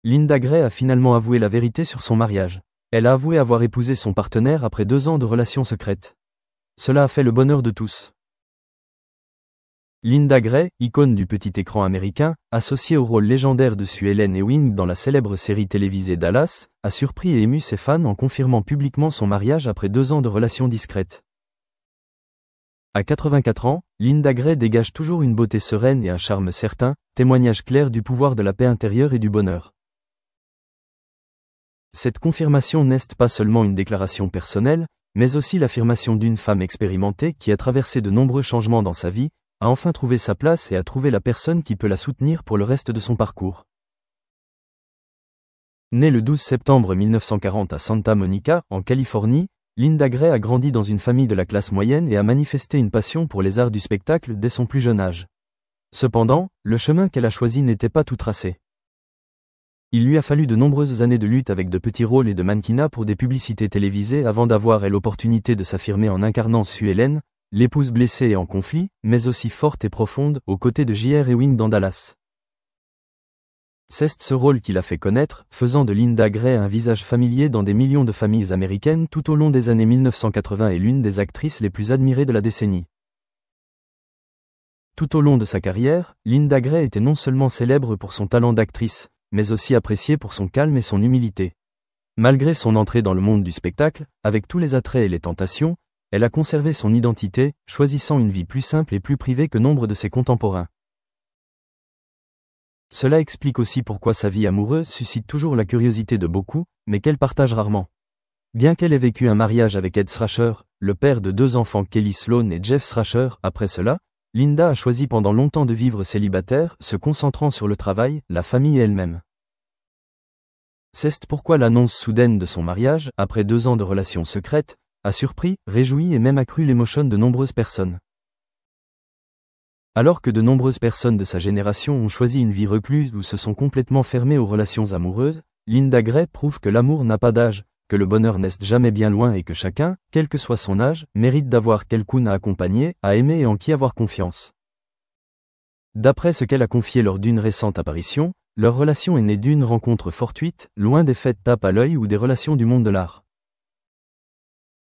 Linda Gray a finalement avoué la vérité sur son mariage. Elle a avoué avoir épousé son partenaire après 2 ans de relations secrètes. Cela a fait le bonheur de tous. Linda Gray, icône du petit écran américain, associée au rôle légendaire de Sue Ellen Ewing dans la célèbre série télévisée Dallas, a surpris et ému ses fans en confirmant publiquement son mariage après 2 ans de relations discrètes. À 84 ans, Linda Gray dégage toujours une beauté sereine et un charme certain, témoignage clair du pouvoir de la paix intérieure et du bonheur. Cette confirmation n'est pas seulement une déclaration personnelle, mais aussi l'affirmation d'une femme expérimentée qui a traversé de nombreux changements dans sa vie, a enfin trouvé sa place et a trouvé la personne qui peut la soutenir pour le reste de son parcours. Née le 12 septembre 1940 à Santa Monica, en Californie, Linda Gray a grandi dans une famille de la classe moyenne et a manifesté une passion pour les arts du spectacle dès son plus jeune âge. Cependant, le chemin qu'elle a choisi n'était pas tout tracé. Il lui a fallu de nombreuses années de lutte avec de petits rôles et de mannequinat pour des publicités télévisées avant d'avoir l'opportunité de s'affirmer en incarnant Sue Ellen, l'épouse blessée et en conflit, mais aussi forte et profonde, aux côtés de J.R. Ewing dans Dallas. C'est ce rôle qui l'a fait connaître, faisant de Linda Gray un visage familier dans des millions de familles américaines tout au long des années 1980 et l'une des actrices les plus admirées de la décennie. Tout au long de sa carrière, Linda Gray était non seulement célèbre pour son talent d'actrice, mais aussi appréciée pour son calme et son humilité. Malgré son entrée dans le monde du spectacle, avec tous les attraits et les tentations, elle a conservé son identité, choisissant une vie plus simple et plus privée que nombre de ses contemporains. Cela explique aussi pourquoi sa vie amoureuse suscite toujours la curiosité de beaucoup, mais qu'elle partage rarement. Bien qu'elle ait vécu un mariage avec Ed Thrasher, le père de 2 enfants Kelly Sloan et Jeff Thrasher, après cela, Linda a choisi pendant longtemps de vivre célibataire, se concentrant sur le travail, la famille et elle-même. C'est pourquoi l'annonce soudaine de son mariage, après 2 ans de relations secrètes, a surpris, réjoui et même accru l'émotion de nombreuses personnes. Alors que de nombreuses personnes de sa génération ont choisi une vie recluse ou se sont complètement fermées aux relations amoureuses, Linda Gray prouve que l'amour n'a pas d'âge, que le bonheur n'est jamais bien loin et que chacun, quel que soit son âge, mérite d'avoir quelqu'un à accompagner, à aimer et en qui avoir confiance. D'après ce qu'elle a confié lors d'une récente apparition, leur relation est née d'une rencontre fortuite, loin des fêtes tape à l'œil ou des relations du monde de l'art.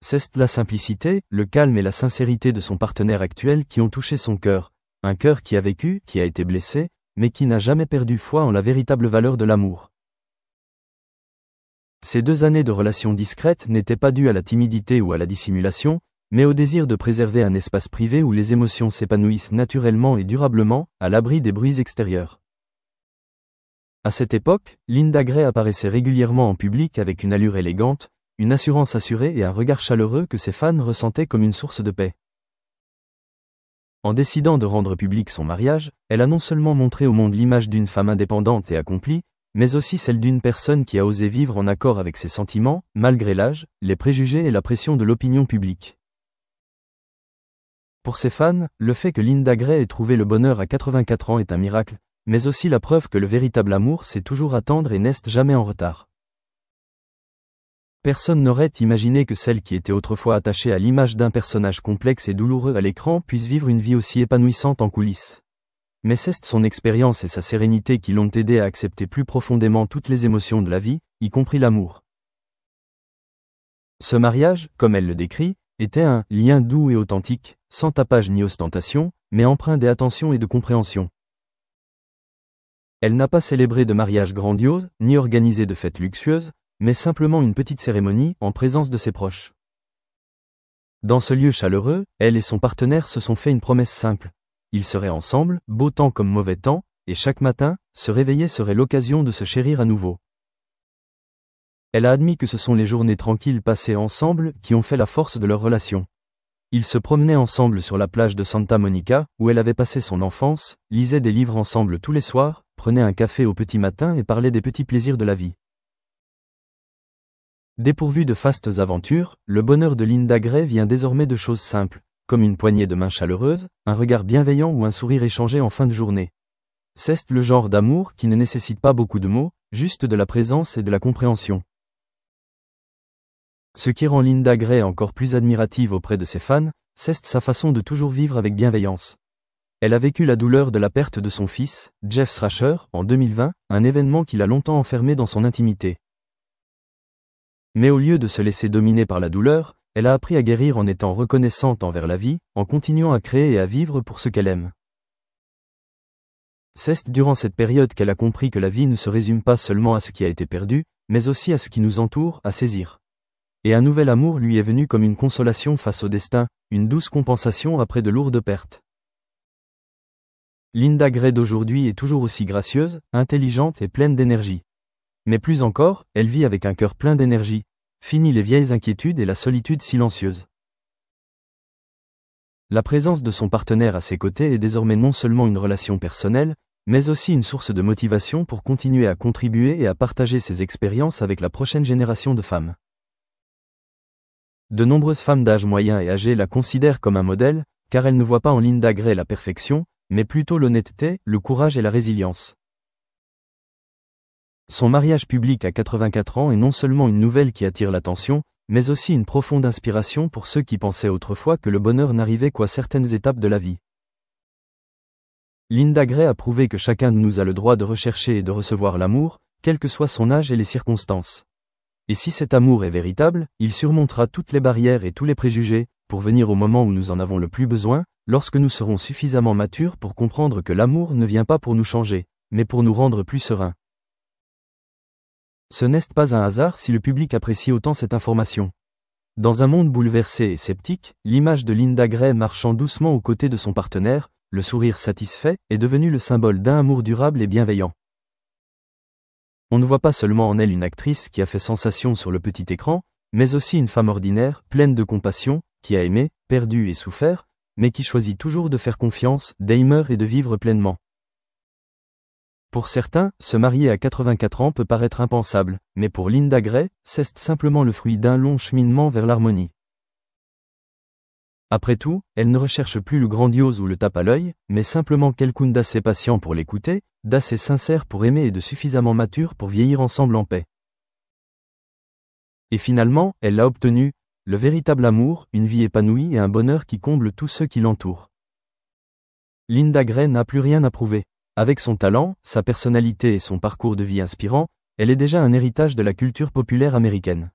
C'est la simplicité, le calme et la sincérité de son partenaire actuel qui ont touché son cœur, un cœur qui a vécu, qui a été blessé, mais qui n'a jamais perdu foi en la véritable valeur de l'amour. Ces 2 années de relations discrètes n'étaient pas dues à la timidité ou à la dissimulation, mais au désir de préserver un espace privé où les émotions s'épanouissent naturellement et durablement, à l'abri des bruits extérieurs. À cette époque, Linda Gray apparaissait régulièrement en public avec une allure élégante, une assurance assurée et un regard chaleureux que ses fans ressentaient comme une source de paix. En décidant de rendre public son mariage, elle a non seulement montré au monde l'image d'une femme indépendante et accomplie, mais aussi celle d'une personne qui a osé vivre en accord avec ses sentiments, malgré l'âge, les préjugés et la pression de l'opinion publique. Pour ses fans, le fait que Linda Gray ait trouvé le bonheur à 84 ans est un miracle, mais aussi la preuve que le véritable amour sait toujours attendre et n'est jamais en retard. Personne n'aurait imaginé que celle qui était autrefois attachée à l'image d'un personnage complexe et douloureux à l'écran puisse vivre une vie aussi épanouissante en coulisses. Mais c'est son expérience et sa sérénité qui l'ont aidé à accepter plus profondément toutes les émotions de la vie, y compris l'amour. Ce mariage, comme elle le décrit, était un « lien doux et authentique, sans tapage ni ostentation, mais empreint d'attention et de compréhension ». Elle n'a pas célébré de mariage grandiose, ni organisé de fêtes luxueuses, mais simplement une petite cérémonie en présence de ses proches. Dans ce lieu chaleureux, elle et son partenaire se sont fait une promesse simple. Ils seraient ensemble, beau temps comme mauvais temps, et chaque matin, se réveiller serait l'occasion de se chérir à nouveau. Elle a admis que ce sont les journées tranquilles passées ensemble qui ont fait la force de leur relation. Ils se promenaient ensemble sur la plage de Santa Monica, où elle avait passé son enfance, lisaient des livres ensemble tous les soirs, prenaient un café au petit matin et parlaient des petits plaisirs de la vie. Dépourvu de fastes aventures, le bonheur de Linda Gray vient désormais de choses simples, comme une poignée de main chaleureuse, un regard bienveillant ou un sourire échangé en fin de journée. C'est le genre d'amour qui ne nécessite pas beaucoup de mots, juste de la présence et de la compréhension. Ce qui rend Linda Gray encore plus admirative auprès de ses fans, c'est sa façon de toujours vivre avec bienveillance. Elle a vécu la douleur de la perte de son fils, Jeff Thrasher, en 2020, un événement qui l'a longtemps enfermé dans son intimité. Mais au lieu de se laisser dominer par la douleur, elle a appris à guérir en étant reconnaissante envers la vie, en continuant à créer et à vivre pour ce qu'elle aime. C'est durant cette période qu'elle a compris que la vie ne se résume pas seulement à ce qui a été perdu, mais aussi à ce qui nous entoure, à saisir. Et un nouvel amour lui est venu comme une consolation face au destin, une douce compensation après de lourdes pertes. Linda Gray d'aujourd'hui est toujours aussi gracieuse, intelligente et pleine d'énergie. Mais plus encore, elle vit avec un cœur plein d'énergie, fini les vieilles inquiétudes et la solitude silencieuse. La présence de son partenaire à ses côtés est désormais non seulement une relation personnelle, mais aussi une source de motivation pour continuer à contribuer et à partager ses expériences avec la prochaine génération de femmes. De nombreuses femmes d'âge moyen et âgé la considèrent comme un modèle, car elles ne voient pas en Linda Gray la perfection, mais plutôt l'honnêteté, le courage et la résilience. Son mariage public à 84 ans est non seulement une nouvelle qui attire l'attention, mais aussi une profonde inspiration pour ceux qui pensaient autrefois que le bonheur n'arrivait qu'à certaines étapes de la vie. Linda Gray a prouvé que chacun de nous a le droit de rechercher et de recevoir l'amour, quel que soit son âge et les circonstances. Et si cet amour est véritable, il surmontera toutes les barrières et tous les préjugés, pour venir au moment où nous en avons le plus besoin, lorsque nous serons suffisamment matures pour comprendre que l'amour ne vient pas pour nous changer, mais pour nous rendre plus sereins. Ce n'est pas un hasard si le public apprécie autant cette information. Dans un monde bouleversé et sceptique, l'image de Linda Gray marchant doucement aux côtés de son partenaire, le sourire satisfait, est devenue le symbole d'un amour durable et bienveillant. On ne voit pas seulement en elle une actrice qui a fait sensation sur le petit écran, mais aussi une femme ordinaire, pleine de compassion, qui a aimé, perdu et souffert, mais qui choisit toujours de faire confiance, d'aimer et de vivre pleinement. Pour certains, se marier à 84 ans peut paraître impensable, mais pour Linda Gray, c'est simplement le fruit d'un long cheminement vers l'harmonie. Après tout, elle ne recherche plus le grandiose ou le tape à l'œil, mais simplement quelqu'un d'assez patient pour l'écouter, d'assez sincère pour aimer et de suffisamment mature pour vieillir ensemble en paix. Et finalement, elle l'a obtenu, le véritable amour, une vie épanouie et un bonheur qui comble tous ceux qui l'entourent. Linda Gray n'a plus rien à prouver. Avec son talent, sa personnalité et son parcours de vie inspirant, elle est déjà un héritage de la culture populaire américaine.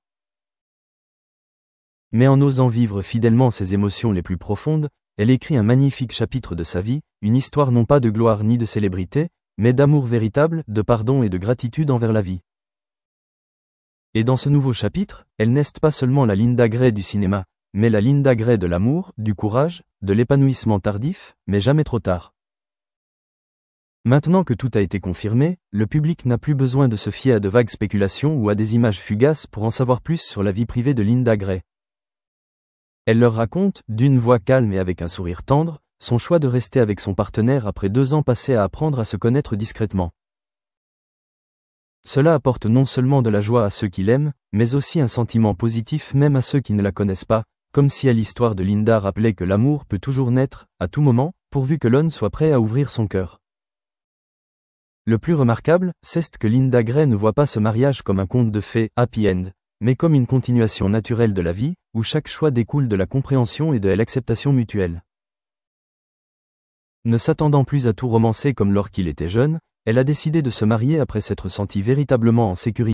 Mais en osant vivre fidèlement ses émotions les plus profondes, elle écrit un magnifique chapitre de sa vie, une histoire non pas de gloire ni de célébrité, mais d'amour véritable, de pardon et de gratitude envers la vie. Et dans ce nouveau chapitre, elle n'est pas seulement la Linda Gray du cinéma, mais la Linda Gray de l'amour, du courage, de l'épanouissement tardif, mais jamais trop tard. Maintenant que tout a été confirmé, le public n'a plus besoin de se fier à de vagues spéculations ou à des images fugaces pour en savoir plus sur la vie privée de Linda Gray. Elle leur raconte, d'une voix calme et avec un sourire tendre, son choix de rester avec son partenaire après 2 ans passés à apprendre à se connaître discrètement. Cela apporte non seulement de la joie à ceux qui l'aiment, mais aussi un sentiment positif même à ceux qui ne la connaissent pas, comme si l'histoire de Linda rappelait que l'amour peut toujours naître, à tout moment, pourvu que l'on soit prêt à ouvrir son cœur. Le plus remarquable, c'est que Linda Gray ne voit pas ce mariage comme un conte de fées, happy end, mais comme une continuation naturelle de la vie, où chaque choix découle de la compréhension et de l'acceptation mutuelle. Ne s'attendant plus à tout romancer comme lorsqu'il était jeune, elle a décidé de se marier après s'être sentie véritablement en sécurité.